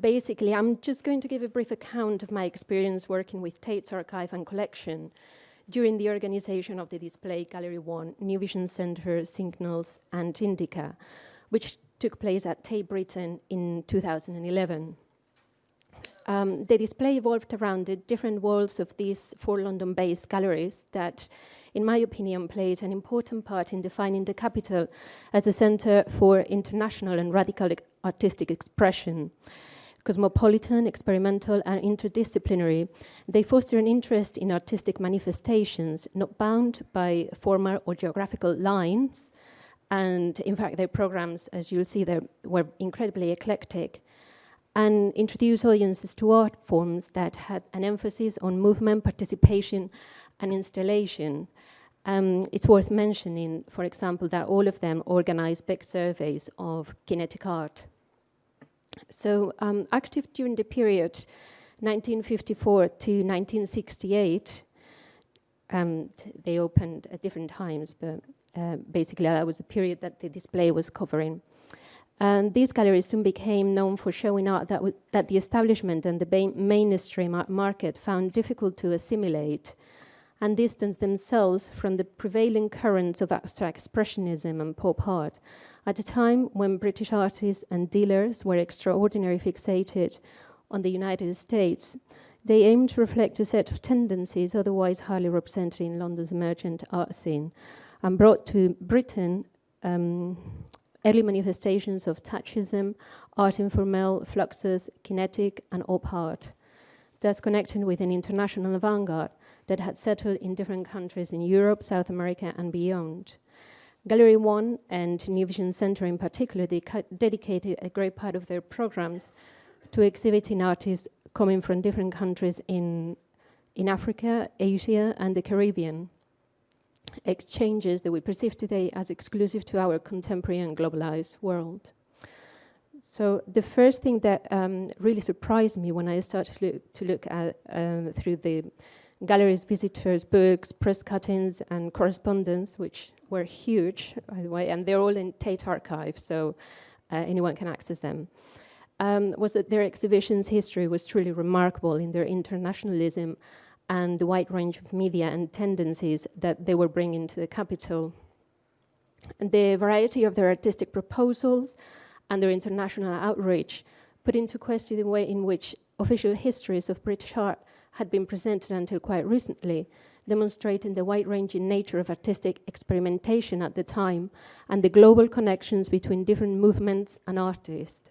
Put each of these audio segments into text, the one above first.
Basically, I'm just going to give a brief account of my experience working with Tate's archive and collection during the organization of the display Gallery 1, New Vision Center, Signals and Indica, which took place at Tate Britain in 2011. The display evolved around the different walls of these 4 London-based galleries that, in my opinion, played an important part in defining the capital as a center for international and radical artistic expression. Cosmopolitan, experimental, and interdisciplinary, they foster an interest in artistic manifestations, not bound by formal or geographical lines. And in fact, their programs, as you'll see there, were incredibly eclectic, and introduce audiences to art forms that had an emphasis on movement, participation, and installation. It's worth mentioning, for example, that all of them organized big surveys of kinetic art. So active during the period 1954 to 1968, they opened at different times, but basically that was the period that the display was covering. And these galleries soon became known for showing art that the establishment and the mainstream art market found difficult to assimilate, and distance themselves from the prevailing currents of abstract expressionism and pop art, at a time when British artists and dealers were extraordinarily fixated on the United States. They aimed to reflect a set of tendencies otherwise highly represented in London's emergent art scene, and brought to Britain early manifestations of touchism, art informel, fluxus, kinetic, and op art, thus connecting with an international vanguard that had settled in different countries in Europe, South America, and beyond. Gallery 1 and New Vision Center in particular, they dedicated a great part of their programs to exhibiting artists coming from different countries in Africa, Asia, and the Caribbean. Exchanges that we perceive today as exclusive to our contemporary and globalized world. So the first thing that really surprised me when I started to look at through the galleries, visitors, books, press cuttings, and correspondence, which were huge, by the way, and they're all in Tate archive, so anyone can access them, was that their exhibition's history was truly remarkable in their internationalism and the wide range of media and tendencies that they were bringing to the capital. And the variety of their artistic proposals and their international outreach put into question the way in which official histories of British art had been presented until quite recently, demonstrating the wide-ranging nature of artistic experimentation at the time and the global connections between different movements and artists.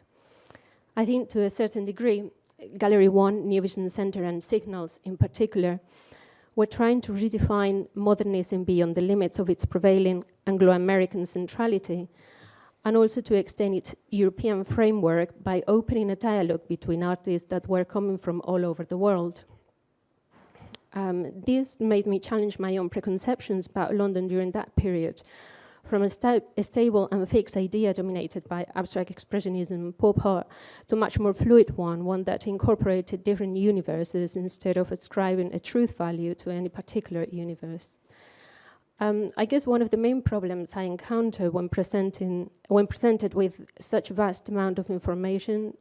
I think to a certain degree, Gallery 1, New Vision Center, and Signals in particular were trying to redefine modernism beyond the limits of its prevailing Anglo-American centrality, and also to extend its European framework by opening a dialogue between artists that were coming from all over the world. This made me challenge my own preconceptions about London during that period, from a stable and fixed idea dominated by abstract expressionism and pop art to a much more fluid one that incorporated different universes instead of ascribing a truth value to any particular universe. I guess one of the main problems I encounter when presented with such a vast amount of information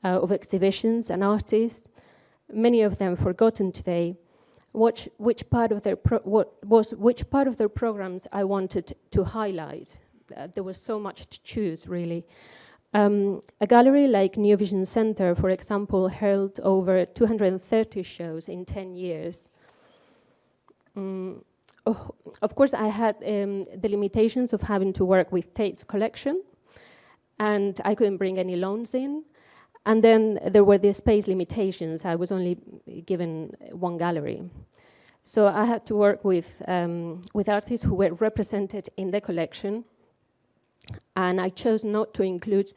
of exhibitions and artists, many of them forgotten today, which part of their programs I wanted to highlight. There was so much to choose, really. A gallery like New Vision Center, for example, held over 230 shows in 10 years. Of course, I had the limitations of having to work with Tate's collection, and I couldn't bring any loans in. And then there were the space limitations. I was only given one gallery. So I had to work with artists who were represented in the collection, and I chose not to include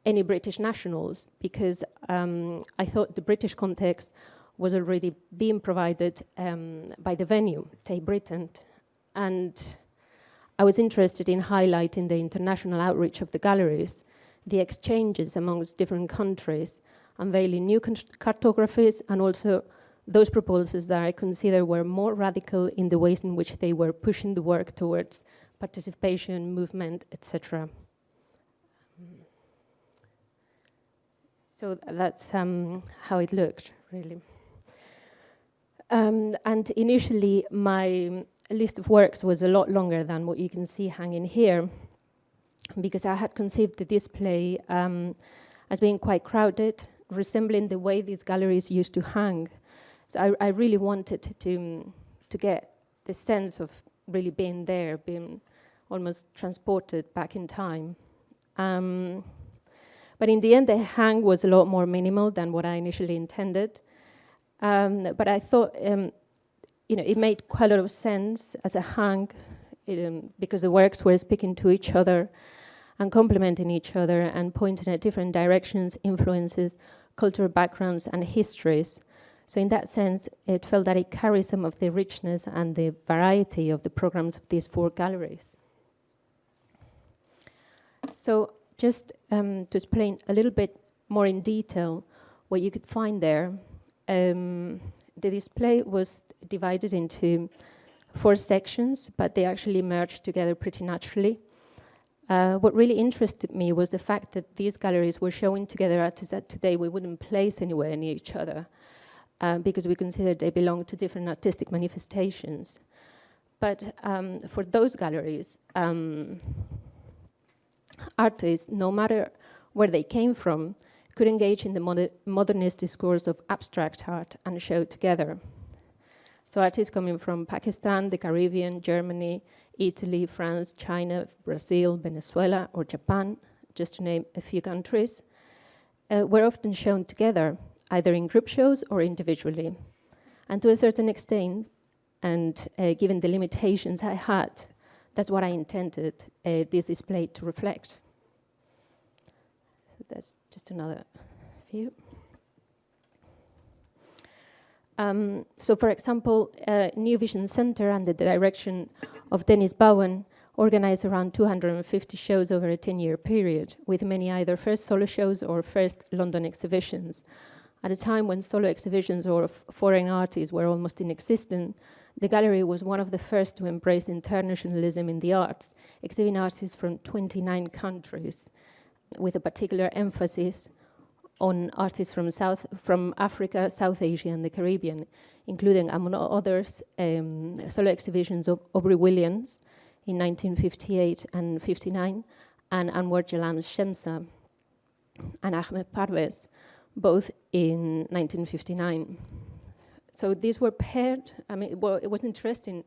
any British nationals because I thought the British context was already being provided by the venue, Tate Britain, and I was interested in highlighting the international outreach of the galleries, the exchanges amongst different countries, unveiling new cartographies, and also those proposals that I consider were more radical in the ways in which they were pushing the work towards participation, movement, etc. So that's how it looked, really. And initially, my list of works was a lot longer than what you can see hanging here, because I had conceived the display as being quite crowded, resembling the way these galleries used to hang. So I really wanted to get the sense of really being there, being almost transported back in time. But in the end, the hang was a lot more minimal than what I initially intended. But I thought, it made quite a lot of sense as a hang, because the works were speaking to each other and complementing each other and pointing at different directions, influences, cultural backgrounds, and histories. So in that sense, it felt that it carries some of the richness and the variety of the programs of these 4 galleries. So just to explain a little bit more in detail what you could find there, the display was divided into 4 sections, but they actually merged together pretty naturally. What really interested me was the fact that these galleries were showing together artists that today we wouldn't place anywhere near each other, because we considered they belong to different artistic manifestations. But for those galleries, artists, no matter where they came from, could engage in the modernist discourse of abstract art and show together. So artists coming from Pakistan, the Caribbean, Germany, Italy, France, China, Brazil, Venezuela, or Japan, just to name a few countries, were often shown together, either in group shows or individually. And to a certain extent, and given the limitations I had, that's what I intended this display to reflect. So that's just another view. So for example, New Vision Center under the direction of Dennis Bowen organized around 250 shows over a 10-year period, with many either first solo shows or first London exhibitions. At a time when solo exhibitions or foreign artists were almost inexistent, the gallery was one of the first to embrace internationalism in the arts, exhibiting artists from 29 countries, with a particular emphasis on artists from Africa, South Asia, and the Caribbean, including, among others, solo exhibitions of Aubrey Williams in 1958 and 59, and Anwar Jalam's Shemsa, and Ahmed Parvez, both in 1959. So these were paired. I mean, what was interesting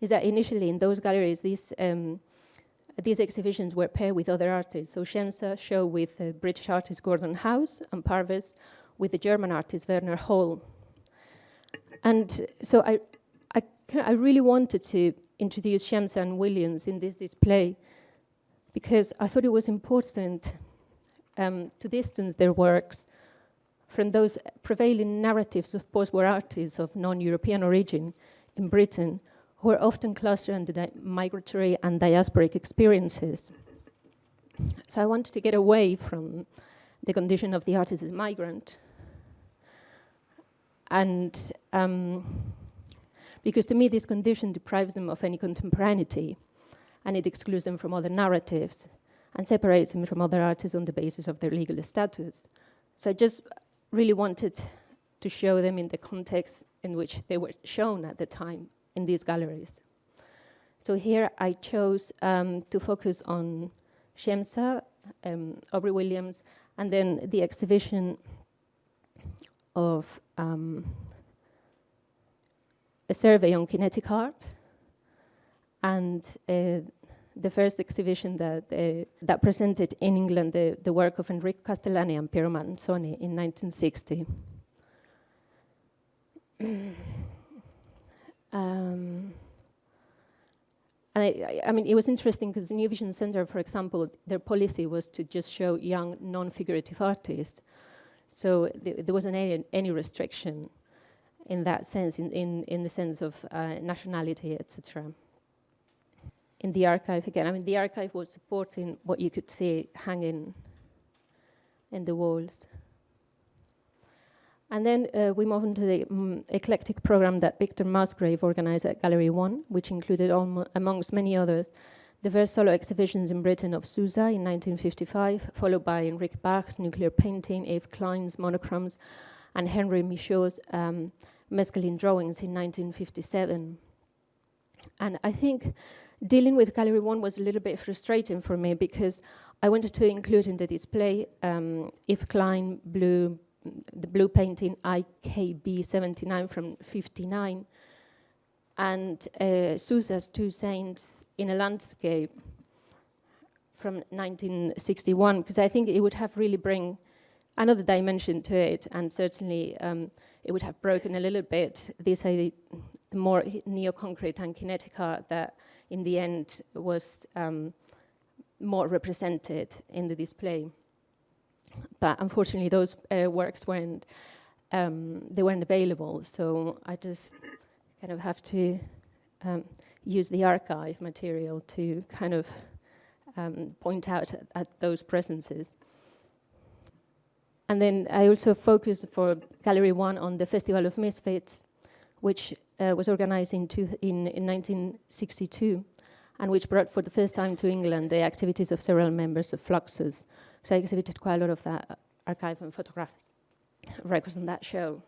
is that initially in those galleries, these exhibitions were paired with other artists. So Shemsa show with British artist Gordon House, and Parvez with the German artist Werner Holl. And so I really wanted to introduce Shemsa and Williams in this display, because I thought it was important to distance their works from those prevailing narratives of post-war artists of non-European origin in Britain, who are often clustered under migratory and diasporic experiences. So I wanted to get away from the condition of the artist as migrant. And because to me, this condition deprives them of any contemporaneity, and it excludes them from other narratives and separates them from other artists on the basis of their legal status. So I just really wanted to show them in the context in which they were shown at the time in these galleries. So here I chose to focus on Shemsa, Aubrey Williams, and then the exhibition of a survey on kinetic art, and the first exhibition that presented in England the work of Enrico Castellani and Piero Manzoni in 1960. And I mean, it was interesting because the New Vision Center, for example, their policy was to just show young, non-figurative artists. So there wasn't any restriction in that sense, in the sense of nationality, etc. In the archive, again, I mean, the archive was supporting what you could see hanging in the walls. And then we moved on to the eclectic program that Victor Musgrave organized at Gallery 1, which included, amongst many others, the first solo exhibitions in Britain of Sousa in 1955, followed by Enrique Bach's nuclear painting, Eve Klein's monochromes, and Henry Michaud's mescaline drawings in 1957. And I think dealing with Gallery 1 was a little bit frustrating for me because I wanted to include in the display Eve Klein the blue painting IKB 79 from 59, and Sousa's Two Saints in a Landscape from 1961, because I think it would have really bring another dimension to it, and certainly it would have broken a little bit this the more neo-concrete and kinetic art that in the end was more represented in the display. But unfortunately those works weren't available, so I just kind of have to use the archive material to kind of point out at those presences. And then I also focused for Gallery 1 on the Festival of Misfits, which was organized in 1962, and which brought for the first time to England the activities of several members of Fluxus. So I exhibited quite a lot of that archive and photographic records on that show.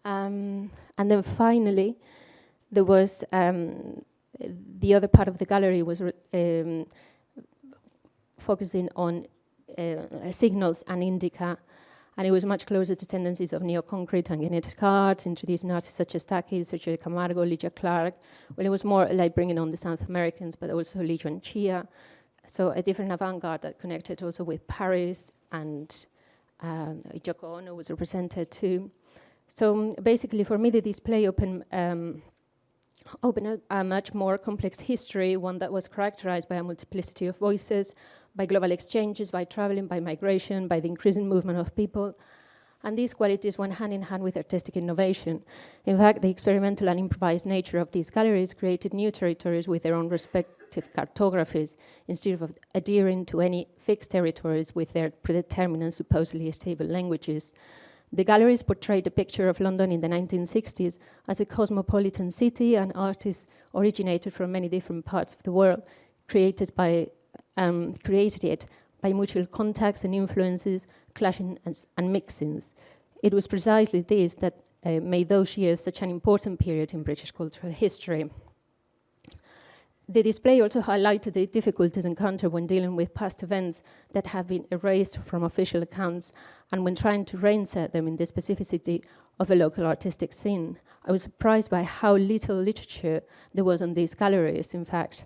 And then finally, there was the other part of the gallery was focusing on signals and indica, and it was much closer to tendencies of neo-concrete and kinetic art, introducing artists such as Tate, Sergio Camargo, Lydia Clark. Well, it was more like bringing on the South Americans, but also Lijo and Chia. So a different avant-garde that connected also with Paris, and Yoko Ono was represented too. So basically, for me, the display opened a much more complex history, one that was characterized by a multiplicity of voices, by global exchanges, by traveling, by migration, by the increasing movement of people. And these qualities went hand in hand with artistic innovation. In fact, the experimental and improvised nature of these galleries created new territories with their own respective cartographies, instead of adhering to any fixed territories with their predetermined and supposedly stable languages. The galleries portrayed a picture of London in the 1960s as a cosmopolitan city, and artists originated from many different parts of the world, created it by mutual contacts and influences, clashing and mixings. It was precisely this that made those years such an important period in British cultural history. The display also highlighted the difficulties encountered when dealing with past events that have been erased from official accounts, and when trying to reinsert them in the specificity of a local artistic scene. I was surprised by how little literature there was on these galleries, in fact.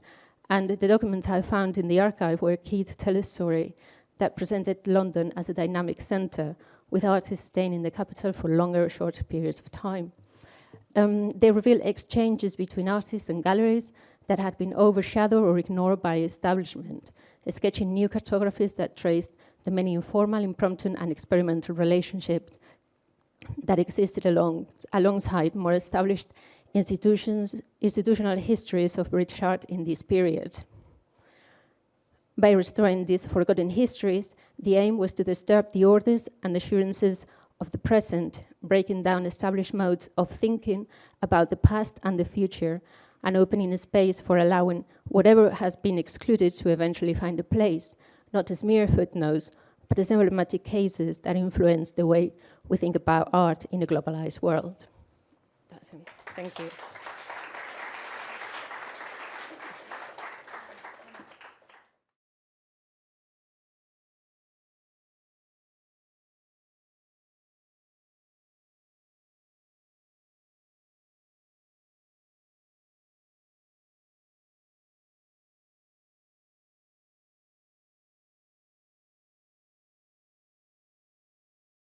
And the documents I found in the archive were key to tell a story that presented London as a dynamic centre, with artists staying in the capital for longer or shorter periods of time. They reveal exchanges between artists and galleries that had been overshadowed or ignored by establishment, sketching new cartographies that traced the many informal, impromptu, and experimental relationships that existed alongside more established institutional histories of British art in this period. By restoring these forgotten histories, the aim was to disturb the orders and assurances of the present, breaking down established modes of thinking about the past and the future, and opening a space for allowing whatever has been excluded to eventually find a place, not as mere footnotes, but as emblematic cases that influence the way we think about art in a globalized world. That's it. Thank you.